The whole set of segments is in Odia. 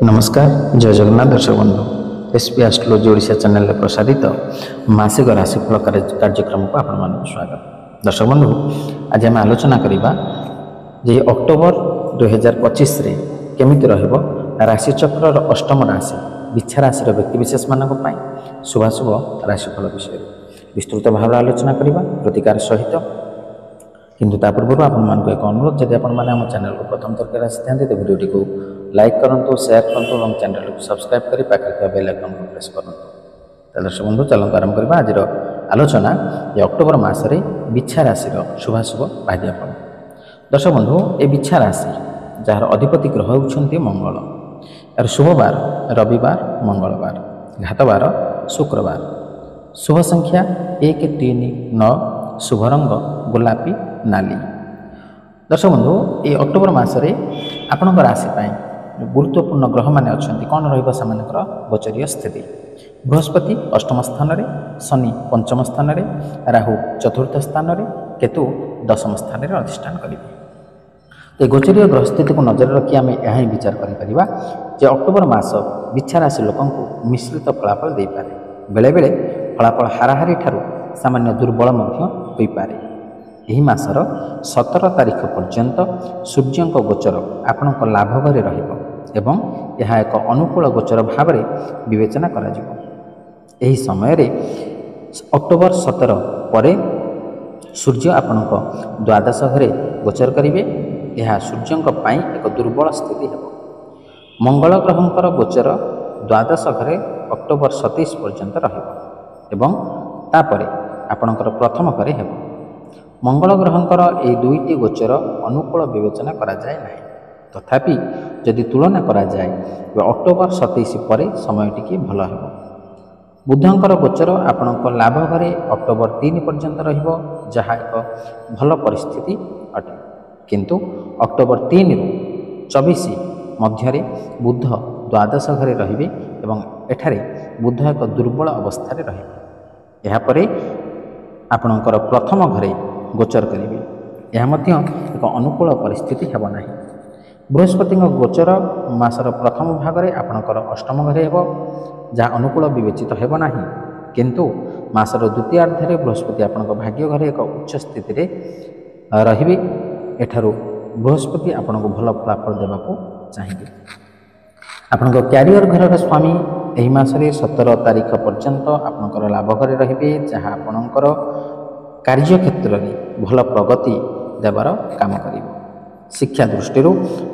नमस्कार जय जगन्नाथ दर्शक बंधु एसपी एस्ट्रोलॉजी ओडिशा चैनल में प्रसारित मासिक राशिफल कार्यक्रम को आपण स्वागत। दर्शक बंधु आज आम आलोचना करवा जे अक्टोबर 2025 रे केमिति रहिबो राशिचक्र अष्टम राशि बिच्छा राशि व्यक्तिविशेष मानक शुभाशुभ राशिफल विषय विस्तृत भाव आलोचना करवा प्रतिकार सहित किंतु ता पूर्व आपको एक अनुरोध जदि आप चैनल को प्रथम थर आसी तो भिडियोटी को लाइक करूँ शेयर करूँ और चैनल को सब्सक्राइब कर पाखे बेल आइकन को प्रेस करूँ। दर्शक बंधु चलते आरंभ करवा आज आलोचना ये अक्टोबर मासरे बिच्छा राशि शुभाशुभ भाग्यफल। दर्शक बंधु ये बिच्छा राशि जार अधिपति ग्रह होती मंगल यार शुभवार रविवार मंगलवार घातवार शुक्रवार शुभ संख्या 1 3 9 शुभ रंग गोलापी नाली। दर्शक बंधु ये अक्टोबर मासरे आपण राशि गुरुत्वपूर्ण ग्रह माने अच्छी कौन रमानकर गोचरीय स्थिति बृहस्पति अष्टम स्थान रे शनि पंचम स्थान रे राहु चतुर्थ स्थान रे केतु दशम स्थान रे अधिष्ठान करेंगे। तो गोचरीय ग्रह स्थिति को नजर रखी आम यह विचार करिपरिबा जे अक्टोबर मास बिच्छा राशि लोक मिश्रित फलाफल दे पारे बेले बेले फलाफल हाराहारी ठारू सामान्य दुर्बल हो पारे। यही मासर 17 तारीख पर्यंत सूर्य गोचर आपण लाभ घरे रहिबो एवं यह एक अनुकूल गोचर भाव में विवेचना करा जिवो। यही समय रे अक्टोबर 17 परे सूर्य आपण द्वादश घरे गोचर करिवे। यह सूर्य एक दुर्बल स्थिति हेबो। मंगल ग्रहंकर गोचर द्वादश घरे अक्टोबर 27 पर्यंत रहिबो एवं तापरे आपणकर प्रथम घरे हेबो। मंगल ग्रहंकर ये दुईटी गोचर अनुकूल विवेचना करा जाए नहीं तथापि जदि तुलना करा जाए अक्टोबर 27 पर समय टी भल हो। बुधंकर गोचर आपण लाभ घरे अक्टोबर 3 पर्यंत रहिबो जहाँ एक भल परिस्थिति अटे किंतु अक्टोबर 3 रु 24 मध्य बुध द्वादश घरे रहिबे एवं एठारे बुध एक दुर्बल अवस्था रे रहिबे। यह परे आपणकर प्रथम घरे गोचर करेंगे यह मध्य एक अनुकूल परिस्थिति हेब नहीं। बृहस्पति गोचर मासर प्रथम भाग में आपणकर अष्टम घरे हेब जहाँ अनुकूल विवेचित हेब नहीं किंतु मासर द्वितीयार्धे बृहस्पति आपण भाग्य घरे एक उच्च स्थिति रे रहिबे। एठारू बृहस्पति आपण को भल फलाफल देवाको चाहिए। आपण क्यारियर घर स्वामी यही मासरे 17 तारीख पर्यंत आपणकर लाभ घरे रहिबे जहाँ आपणकर कार्य क्षेत्र में भल प्रगति देवार काम करिबो। शिक्षा दृष्टि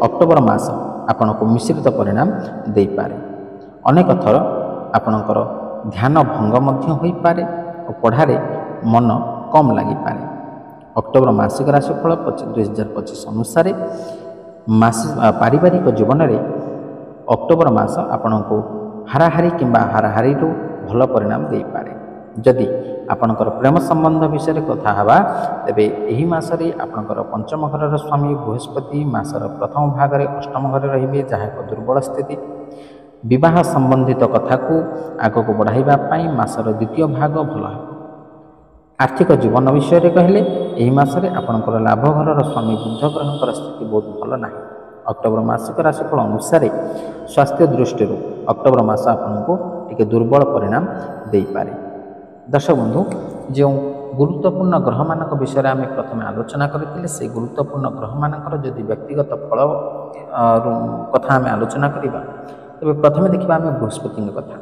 अक्टोबर मास आपण को मिश्रित परिणाम दे पारे। अनेक थर आपणकर ध्यान भंग मध्य होई पारे और पढ़ारे मन कम लगी पारे। अक्टोबर मासिक राशिफल 2025 अनुसार पारिवारिक जीवन में अक्टोबर मास आपण को हाराहारी किंबा हाराहारी भल परिणाम दे पारे। जदि आपणकर प्रेम संबंध विषय कथा हवा तेबे एही मासरे आपणकर पंचम घर स्वामी बृहस्पति मासर प्रथम भाग में अष्टम घरे रहिबे जहाँ एक दुर्बल स्थिति। विवाह संबंधित कथा को आग को बढ़ाइबा पाई मासर द्वितीय भाग भल है। आर्थिक जीवन विषय रे कहले एही मासरे आपणकर लाभ घर स्वामी बुध ग्रहंकर स्थिति बहुत भल नाही। अक्टोबर मासिक राशिफल अनुसार स्वास्थ्य दृष्टि अक्टोबर मास आपको टिके दुर्बल परिणाम दे पारे। दर्शक बंधु जो गुरुत्वपूर्ण ग्रह मान विषय आम प्रथम आलोचना करते से गुरुत्वपूर्ण ग्रह मानकर जदि व्यक्तिगत फल कथा आम आलोचना करवा तेज प्रथम देखा आम बृहस्पति कथा।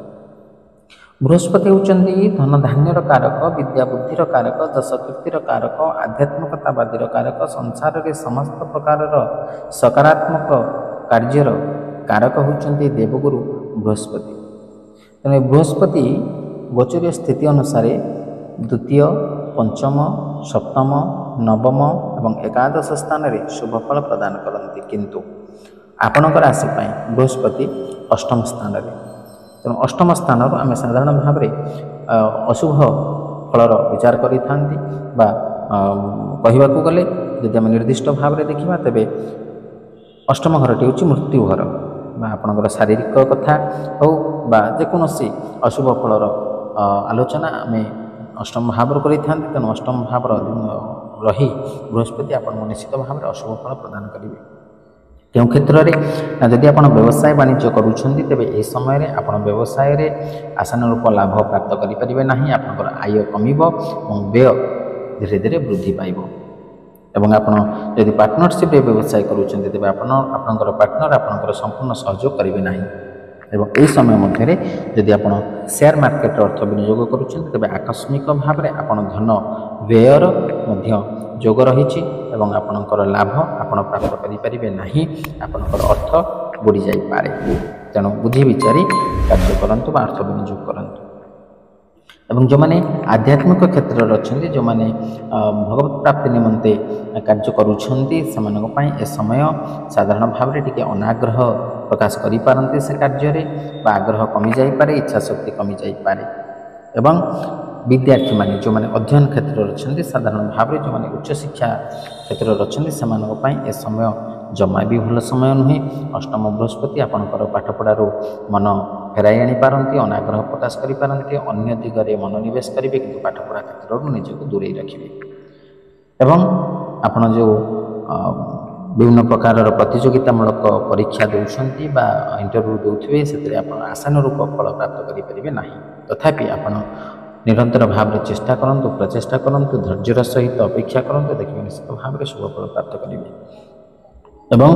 बृहस्पति होती धन धान्यर कारक विद्या बुद्धिर कारक दश कीर्तिर कारक आध्यात्मिकतावादी कारक संसार में समस्त प्रकार सकारात्मक कार्यर कारक होती देवगुरु बृहस्पति। तेणु बृहस्पति गोचरीय स्थिति अनुसार द्वितीय पंचम सप्तम नवम एवं एकादश स्थान में शुभफल प्रदान करती किंतु आपणकर राशि बृहस्पति अष्टम स्थान में तेणु अष्टम स्थान आम साधारण भाव में अशुभ फलर विचार करें गले यदि आम निर्दिष्ट भाव में देखा तेरे अष्टम घरटी हूँ मृत्यु घर आपणकर शारीरिक कथा हो जेकोसी अशुभ फलर आलोचना आम अष्टम भाव करें तेणु अष्टम भाव रही बृहस्पति आपको निश्चित भाव में अशुभ फल प्रदान करेंगे। କେଉଁ କ୍ଷେତ୍ରରେ ନା ଯଦି ଆପଣ ବ୍ୟବସାୟ ବାଣିଜ୍ୟ କରୁଛନ୍ତି ତେବେ ଏହି ସମୟରେ ଆପଣ ବ୍ୟବସାୟରେ ଆଶାନୁରୂପ ଲାଭ ପ୍ରାପ୍ତ କରିପାରିବେ ନାହିଁ। ଆପଣଙ୍କର ଆୟ କମିବ ଏବଂ ବ୍ୟୟ ଧୀରେ ଧୀରେ ବୃଦ୍ଧି ପାଇବ। ଏବଂ ଆପଣ ଯଦି ପାର୍ଟନରସିପ୍ରେ ବ୍ୟବସାୟ କରୁଛନ୍ତି ତେବେ ଆପଣଙ୍କର ପାର୍ଟନର ଆପଣଙ୍କର ସମ୍ପୂର୍ଣ୍ଣ ସହଯୋଗ କରିବେ ନାହିଁ। ଏବଂ ଏହି ସମୟ ମଧ୍ୟରେ ଯଦି ଆପଣ ସେୟାର ମାର୍କେଟରେ ଅର୍ଥ ବିନିଯୋଗ କରୁଛନ୍ତି ତେବେ ଆକସ୍ମିକ ଭାବରେ ଆପଣ ଧନ ବ୍ୟୟର ମଧ୍ୟ ଯୋଗ ରହିଛି ଏବଂ ଆପଣଙ୍କର ଲାଭ ଆପଣ ପ୍ରାପ୍ତ କରିପାରିବେ ନାହିଁ। ଆପଣଙ୍କର ଅର୍ଥ ବୁଡ଼ି ଯାଇପାରେ। ତେଣୁ ବୁଝି ବିଚାରି କାର୍ଯ୍ୟ କରନ୍ତୁ ବା ଅର୍ଥ ବିନିଯୋଗ କରନ୍ତୁ। ଏବଂ ଯେଉଁମାନେ ଆଧ୍ୟାତ୍ମିକ କ୍ଷେତ୍ରରେ ଅଛନ୍ତି, ଯେଉଁମାନେ ଭଗବତ ପ୍ରାପ୍ତି ନିମନ୍ତେ କାର୍ଯ୍ୟ କରୁଛନ୍ତି, ସେମାନଙ୍କ ପାଇଁ ଏ ସମୟ ସାଧାରଣ ଭାବରେ ଟିକେ ଅନାଗ୍ରହ ପ୍ରକାଶ କରିପାରନ୍ତି ସେ କାର୍ଯ୍ୟରେ ବା ଆଗ୍ରହ କମିଯାଇପାରେ, ଇଚ୍ଛା ଶକ୍ତି କମିଯାଇପାରେ। ଏବଂ ବିଦ୍ୟାର୍ଥୀମାନେ ଯେଉଁମାନେ ଅଧ୍ୟୟନ କ୍ଷେତ୍ରରେ ଅଛନ୍ତି, ସାଧାରଣ ଭାବରେ ଯେଉଁମାନେ ଉଚ୍ଚଶିକ୍ଷା କ୍ଷେତ୍ରରେ ଅଛନ୍ତି, ସେମାନଙ୍କ ପାଇଁ ଏ ସମୟ ଜମା ବି ଭଲ ସମୟ ନୁହେଁ। ଅଷ୍ଟମ ବୃହସ୍ପତି ଆପଣଙ୍କର ପାଠପଢ଼ାରୁ ମନ ଫେରାଇ ଆଣିପାରନ୍ତି, ଅନାଗ୍ରହ ପ୍ରକାଶ କରିପାରନ୍ତି, ଅନ୍ୟ ଦିଗରେ ମନୋନିବେଶ କରିବେ, କିନ୍ତୁ ପାଠପଢ଼ା କ୍ଷେତ୍ରରୁ ନିଜକୁ ଦୂରେଇ ରଖିବେ। ଏବଂ ଆପଣ ଯେଉଁ ବିଭିନ୍ନ ପ୍ରକାରର ପ୍ରତିଯୋଗିତାମୂଳକ ପରୀକ୍ଷା ଦେଉଛନ୍ତି ବା ଇଣ୍ଟରଭ୍ୟୁ ଦେଉଥିବେ, ସେଥିରେ ଆପଣ ଆଶାନୁରୂପ ଫଳ ପ୍ରାପ୍ତ କରିପାରିବେ ନାହିଁ। ତଥାପି ଆପଣ ନିରନ୍ତର ଭାବରେ ଚେଷ୍ଟା କରନ୍ତୁ, ପ୍ରଚେଷ୍ଟା କରନ୍ତୁ, ଧୈର୍ଯ୍ୟର ସହିତ ଅପେକ୍ଷା କରନ୍ତୁ, ଦେଖିବେ ନିଶ୍ଚିତ ଭାବରେ ଶୁଭ ଫଳ ପ୍ରାପ୍ତ କରିବେ। ଏବଂ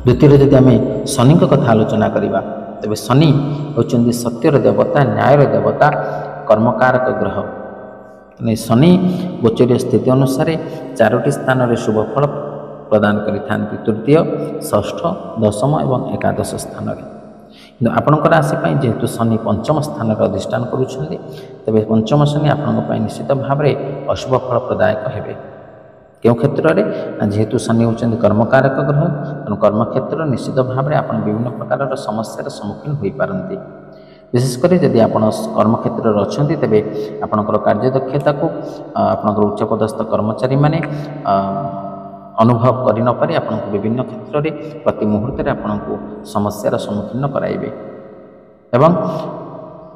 ଦ୍ୱିତୀୟରେ ଯଦି ଆମେ ଶନିଙ୍କ କଥା ଆଲୋଚନା କରିବା ତେବେ ଶନି ହେଉଛନ୍ତି ସତ୍ୟର ଦେବତା, ନ୍ୟାୟର ଦେବତା, କର୍ମକାରକ ଗ୍ରହ। ଶନି ଗୋଚରୀୟ ସ୍ଥିତି ଅନୁସାରେ 4ଟି ସ୍ଥାନରେ ଶୁଭ ଫଳ ପ୍ରଦାନ କରିଥାନ୍ତି, ତୃତୀୟ, ଷଷ୍ଠ, ଦଶମ ଏବଂ ଏକାଦଶ ସ୍ଥାନରେ। କିନ୍ତୁ ଆପଣଙ୍କ ରାଶି ପାଇଁ ଯେହେତୁ ଶନି ପଞ୍ଚମ ସ୍ଥାନରେ ଅଧିଷ୍ଠାନ କରୁଛନ୍ତି, ତେବେ ପଞ୍ଚମ ଶନି ଆପଣଙ୍କ ପାଇଁ ନିଶ୍ଚିତ ଭାବରେ ଅଶୁଭ ଫଳ ପ୍ରଦାୟକ ହେବେ। କେଉଁ କ୍ଷେତ୍ରରେ ନା ଯେହେତୁ ଶନି ହେଉଛନ୍ତି କର୍ମକାରକ ଗ୍ରହ, ତେଣୁ କର୍ମକ୍ଷେତ୍ରରେ ନିଶ୍ଚିତ ଭାବରେ ଆପଣ ବିଭିନ୍ନ ପ୍ରକାରର ସମସ୍ୟାର ସମ୍ମୁଖୀନ ହୋଇପାରନ୍ତି। ବିଶେଷ କରି ଯଦି ଆପଣ କର୍ମକ୍ଷେତ୍ରରେ ଅଛନ୍ତି ତେବେ ଆପଣଙ୍କର କାର୍ଯ୍ୟଦକ୍ଷତାକୁ ଆପଣଙ୍କର ଉଚ୍ଚପଦସ୍ଥ କର୍ମଚାରୀମାନେ ଅନୁଭବ କରିନପାରି ଆପଣଙ୍କୁ ବିଭିନ୍ନ କ୍ଷେତ୍ରରେ ପ୍ରତି ମୁହୂର୍ତ୍ତରେ ଆପଣଙ୍କୁ ସମସ୍ୟାର ସମ୍ମୁଖୀନ କରାଇବେ। ଏବଂ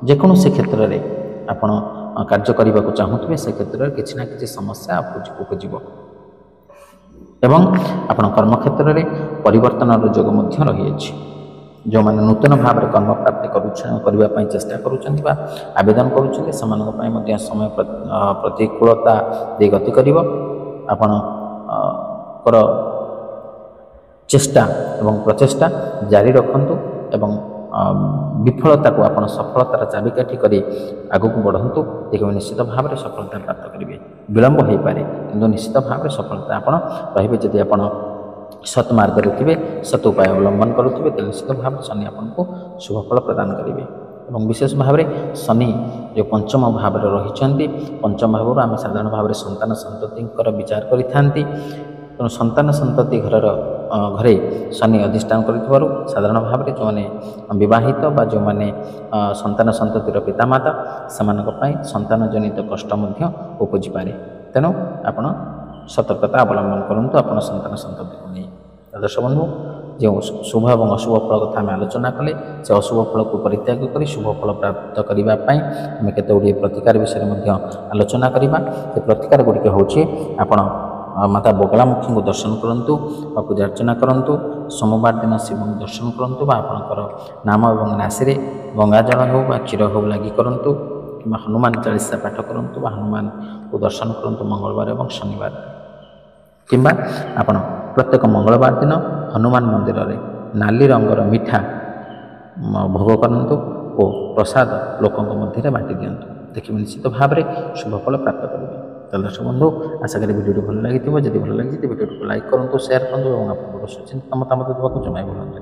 ଯେକୌଣସି କ୍ଷେତ୍ରରେ ଆପଣ କାର୍ଯ୍ୟ କରିବାକୁ ଚାହୁଁଥିବେ, ସେ କ୍ଷେତ୍ରରେ କିଛି ନା କିଛି ସମସ୍ୟା ଉପୁଜିବ। ଏବଂ ଆପଣ କର୍ମକ୍ଷେତ୍ରରେ ପରିବର୍ତ୍ତନର ଯୋଗ ମଧ୍ୟ ରହିଅଛି। ଯେଉଁମାନେ ନୂତନ ଭାବରେ କର୍ମପ୍ରାପ୍ତି କରିବା ପାଇଁ ଚେଷ୍ଟା କରୁଛନ୍ତି ବା ଆବେଦନ କରୁଛନ୍ତି, ସେମାନଙ୍କ ପାଇଁ ମଧ୍ୟ ସମୟ ପ୍ରତିକୂଳତା ଦେଇ ଗତି କରିବ। ଆପଣଙ୍କର ଚେଷ୍ଟା ଏବଂ ପ୍ରଚେଷ୍ଟା ଜାରି ରଖନ୍ତୁ ଏବଂ ବିଫଳତାକୁ ଆପଣ ସଫଳତାର ଚାବିକାଠି କରି ଆଗକୁ ବଢ଼ନ୍ତୁ, ଦେଖିବେ ନିଶ୍ଚିତ ଭାବରେ ସଫଳତା ପ୍ରାପ୍ତ କରିବେ। ବିଳମ୍ବ ହୋଇପାରେ କିନ୍ତୁ ନିଶ୍ଚିତ ଭାବରେ ସଫଳତା ଆପଣ ରହିବେ। ଯଦି ଆପଣ ସତ୍ ମାର୍ଗରେ ଥିବେ, ସତ୍ ଉପାୟ ଅବଲମ୍ବନ କରୁଥିବେ, ତେବେ ନିଶ୍ଚିତ ଭାବରେ ଶନି ଆପଣଙ୍କୁ ଶୁଭ ଫଳ ପ୍ରଦାନ କରିବେ। ଏବଂ ବିଶେଷ ଭାବରେ ଶନି ଯେଉଁ ପଞ୍ଚମ ଭାବରେ ରହିଛନ୍ତି, ପଞ୍ଚମ ଭାବରୁ ଆମେ ସାଧାରଣ ଭାବରେ ସନ୍ତାନ ସନ୍ତତିଙ୍କର ବିଚାର କରିଥାନ୍ତି। ତେଣୁ ସନ୍ତାନ ସନ୍ତତି ଘରେ ଶନି ଅଧିଷ୍ଠାନ କରିଥିବାରୁ ସାଧାରଣ ଭାବରେ ଯେଉଁମାନେ ବିବାହିତ ବା ଯେଉଁମାନେ ସନ୍ତାନ ସନ୍ତତିର ପିତାମାତା, ସେମାନଙ୍କ ପାଇଁ ସନ୍ତାନ ଜନିତ କଷ୍ଟ ମଧ୍ୟ ଉପୁଜିପାରେ। ତେଣୁ ଆପଣ ସତର୍କତା ଅବଲମ୍ବନ କରନ୍ତୁ ଆପଣ ସନ୍ତାନ ସନ୍ତତିକୁ ନେଇ। ଦର୍ଶକ ବନ୍ଧୁ, ଯେଉଁ ଶୁଭ ଏବଂ ଅଶୁଭ ଫଳ କଥା ଆମେ ଆଲୋଚନା କଲେ, ସେ ଅଶୁଭ ଫଳକୁ ପରିତ୍ୟାଗ କରି ଶୁଭ ଫଳ ପ୍ରାପ୍ତ କରିବା ପାଇଁ ଆମେ କେତେ ଗୁଡ଼ିଏ ପ୍ରତିକାର ବିଷୟରେ ମଧ୍ୟ ଆଲୋଚନା କରିବା। ସେ ପ୍ରତିକାର ଗୁଡ଼ିକ ହେଉଛି, ଆପଣ ମାତା ବଗଳାମୁଖୀଙ୍କୁ ଦର୍ଶନ କରନ୍ତୁ ବା ପୂଜା ଅର୍ଚ୍ଚନା କରନ୍ତୁ। ସୋମବାର ଦିନ ଶିବଙ୍କୁ ଦର୍ଶନ କରନ୍ତୁ ବା ଆପଣଙ୍କର ନାମ ଏବଂ ରାଶିରେ ଗଙ୍ଗାଜଳ ହେଉ ବା କ୍ଷୀର ହେଉ ଲାଗି କରନ୍ତୁ, କିମ୍ବା ହନୁମାନ ଚାଳିଶା ପାଠ କରନ୍ତୁ ବା ହନୁମାନଙ୍କୁ ଦର୍ଶନ କରନ୍ତୁ ମଙ୍ଗଳବାର ଏବଂ ଶନିବାର। କିମ୍ବା ଆପଣ ପ୍ରତ୍ୟେକ ମଙ୍ଗଳବାର ଦିନ ହନୁମାନ ମନ୍ଦିରରେ ନାଲି ରଙ୍ଗର ମିଠା ଭୋଗ କରନ୍ତୁ ଓ ପ୍ରସାଦ ଲୋକଙ୍କ ମଧ୍ୟରେ ବାଣ୍ଟି ଦିଅନ୍ତୁ, ଦେଖିବେ ନିଶ୍ଚିତ ଭାବରେ ଶୁଭ ଫଳ ପ୍ରାପ୍ତ କରିବେ। ତାହେଲେ ଦର୍ଶକ ବନ୍ଧୁ, ଆଶା କରି ଭିଡ଼ିଓଟି ଭଲ ଲାଗିଥିବ। ଯଦି ଭଲ ଲାଗିଛି ଭିଡ଼ିଓଟିକୁ ଲାଇକ୍ କରନ୍ତୁ, ସେୟାର କରନ୍ତୁ ଏବଂ ଆପଣଙ୍କର ସୁଚିନ୍ତିତ ମତାମତ ଦେବାକୁ ଜମାଇ ଭୁଲନ୍ତୁ।